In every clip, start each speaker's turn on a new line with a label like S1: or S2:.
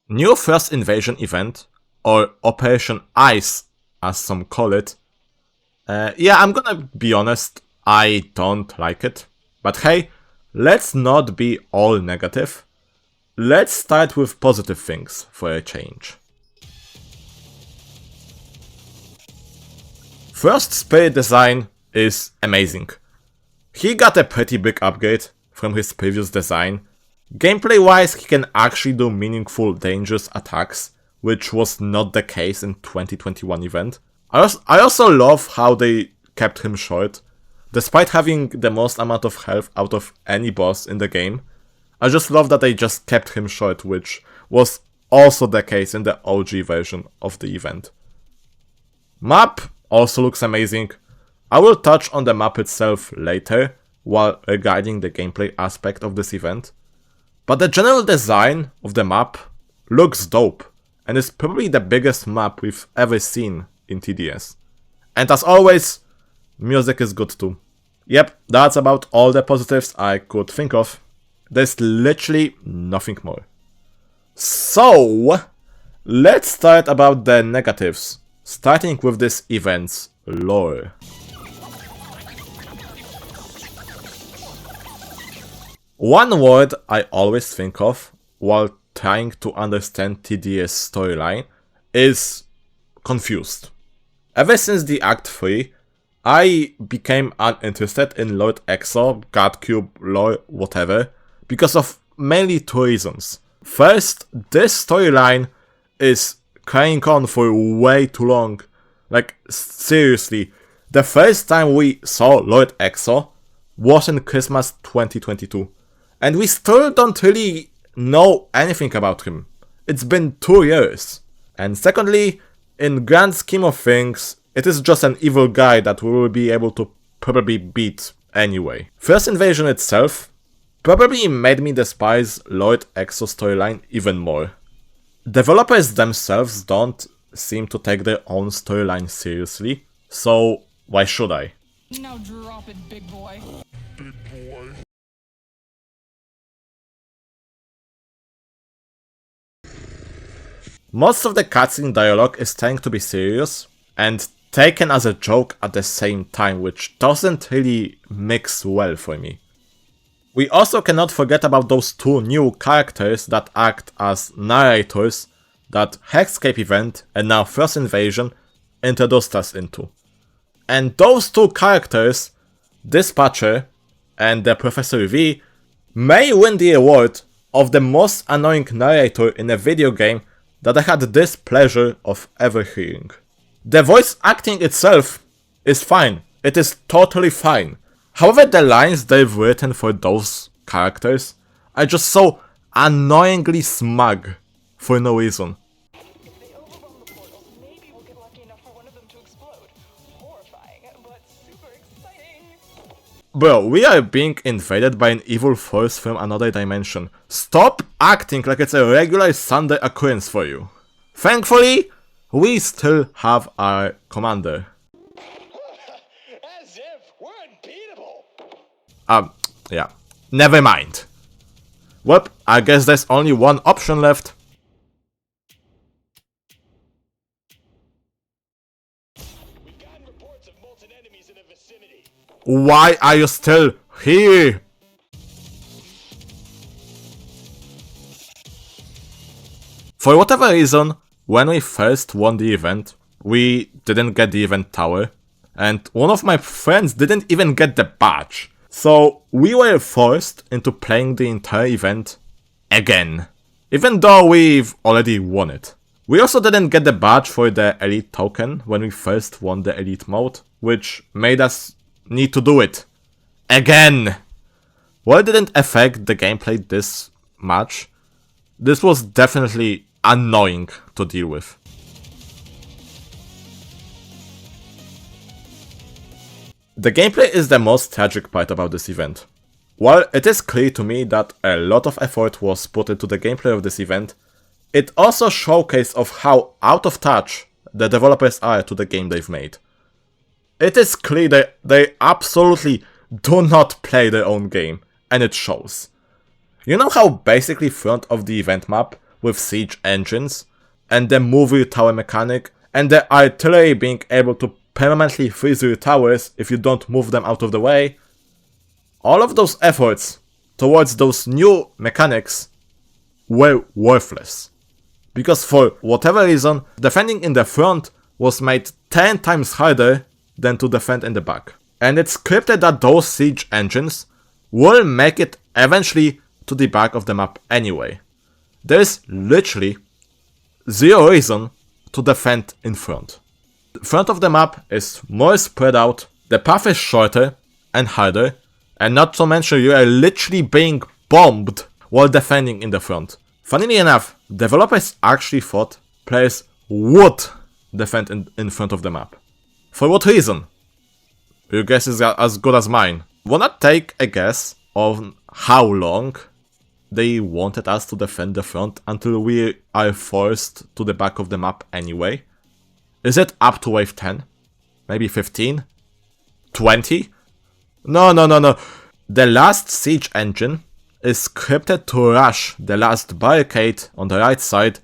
S1: New First Invasion event, or Operation Ice as some call it. Yeah, I'm gonna be honest, I don't like it. But hey, let's not be all negative. Let's start with positive things for a change. First, Spirit design is amazing. He got a pretty big upgrade from his previous design. Gameplay wise, he can actually do meaningful dangerous attacks, which was not the case in 2021 event. I also love how they kept him short. Despite having the most amount of health out of any boss in the game, I just love that they just kept him short, which was also the case in the OG version of the event. Map also looks amazing. I will touch on the map itself later, while regarding the gameplay aspect of this event. But the general design of the map looks dope, and is probably the biggest map we've ever seen in TDS. And as always, music is good too. Yep, that's about all the positives I could think of. There's literally nothing more. So, let's start about the negatives, starting with this event's lore. One word I always think of while trying to understand TDS storyline is confused. Ever since the Act 3, I became uninterested in Lord Exo, Godcube, lore, whatever, because of mainly two reasons. First, this storyline is carrying on for way too long. Like, seriously, the first time we saw Lord Exo was in Christmas 2022. And we still don't really know anything about him. It's been 2 years. And secondly, in grand scheme of things, it is just an evil guy that we will be able to probably beat anyway. First Invasion itself probably made me despise Lord Exo storyline even more. Developers themselves don't seem to take their own storyline seriously, so why should I?
S2: Now drop it, big boy.
S3: Big boy.
S1: Most of the cutscene dialogue is trying to be serious and taken as a joke at the same time, which doesn't really mix well for me. We also cannot forget about those two new characters that act as narrators that Hexcape event and now First Invasion introduced us into. And those two characters, Dispatcher and the Professor V, may win the award of the most annoying narrator in a video game that I had this pleasure of ever hearing. The voice acting itself is fine, it is totally fine. However, the lines they've written for those characters are just so annoyingly smug for no reason.
S2: If they overwhelm the portals, maybe we'll get lucky enough for one of them to explode. Horrifying, but super exciting.
S1: Bro, we are being invaded by an evil force from another dimension. Stop acting like it's a regular Sunday occurrence for you. Thankfully, we still have our commander.
S3: As if we're unbeatable.
S1: Yeah. Never mind. Well, I guess there's only one option left.
S3: We've gotten reports of molten enemies in the vicinity.
S1: Why are you still here? For whatever reason, when we first won the event, we didn't get the event tower, and one of my friends didn't even get the badge. So we were forced into playing the entire event again, even though we've already won it. We also didn't get the badge for the elite token when we first won the elite mode, which made us need to do it again. While it didn't affect the gameplay this much, this was definitely annoying to deal with. The gameplay is the most tragic part about this event. While it is clear to me that a lot of effort was put into the gameplay of this event, it also showcased of how out of touch the developers are to the game they've made. It is clear that they absolutely do not play their own game, and it shows. You know how basically front of the event map with siege engines, and the move your tower mechanic, and the artillery being able to permanently freeze your towers if you don't move them out of the way, all of those efforts towards those new mechanics were worthless. Because for whatever reason, defending in the front was made 10 times harder than to defend in the back. And it's scripted that those siege engines will make it eventually to the back of the map anyway. There's literally zero reason to defend in front. The front of the map is more spread out, the path is shorter and harder, and not to mention you are literally being bombed while defending in the front. Funnily enough, developers actually thought players would defend in front of the map. For what reason? Your guess is as good as mine. Wanna take a guess on how long they wanted us to defend the front until we are forced to the back of the map anyway? Is it up to wave 10? Maybe 15? 20? No. The last siege engine is scripted to rush the last barricade on the right side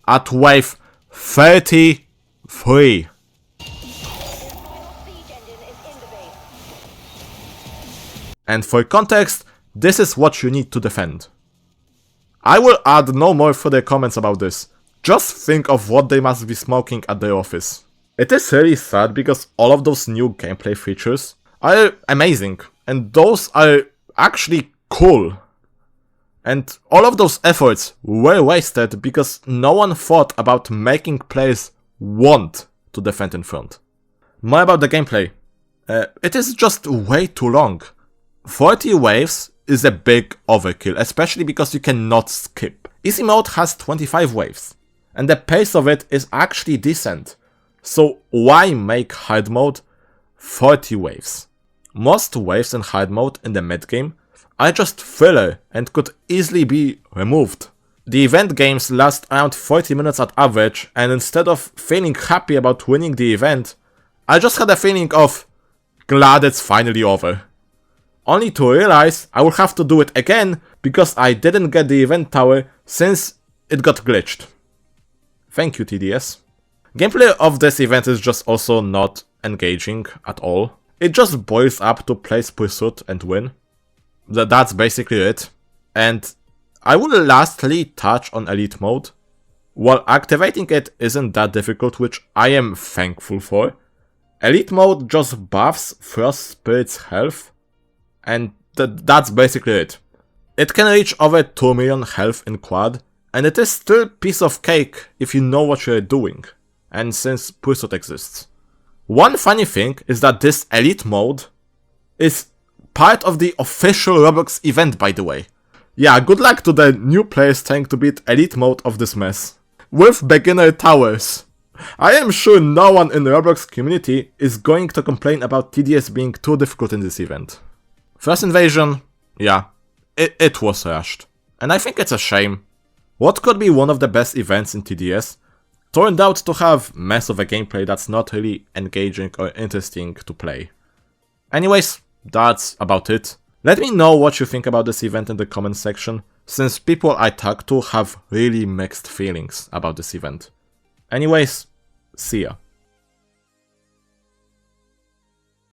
S1: at wave 33. And for context, this is what you need to defend. I will add no more further comments about this. Just think of what they must be smoking at their office. It is really sad because all of those new gameplay features are amazing, and those are actually cool. And all of those efforts were wasted because no one thought about making players want to defend in front. More about the gameplay. It is just way too long. 40 waves is a big overkill, especially because you cannot skip. Easy mode has 25 waves, and the pace of it is actually decent. So why make hard mode 40 waves? Most waves in hard mode in the mid game are just filler and could easily be removed. The event games last around 40 minutes at average, and instead of feeling happy about winning the event, I just had a feeling of glad it's finally over. Only to realize I will have to do it again because I didn't get the event tower since it got glitched. Thank you, TDS. Gameplay of this event is just also not engaging at all. It just boils up to place pursuit and win. That's basically it. And I will lastly touch on elite mode. While activating it isn't that difficult, which I am thankful for, elite mode just buffs Frost Spirit's health, and that's basically it. It can reach over 2 million health in quad, and it is still piece of cake if you know what you're doing, and since pursuit exists. One funny thing is that this elite mode is part of the official Roblox event, by the way. Yeah, good luck to the new players trying to beat elite mode of this mess. With beginner towers. I am sure no one in the Roblox community is going to complain about TDS being too difficult in this event. First invasion, yeah, it was rushed. And I think it's a shame. What could be one of the best events in TDS turned out to have mess of a gameplay that's not really engaging or interesting to play. Anyways, that's about it. Let me know what you think about this event in the comment section, since people I talk to have really mixed feelings about this event. Anyways, see ya.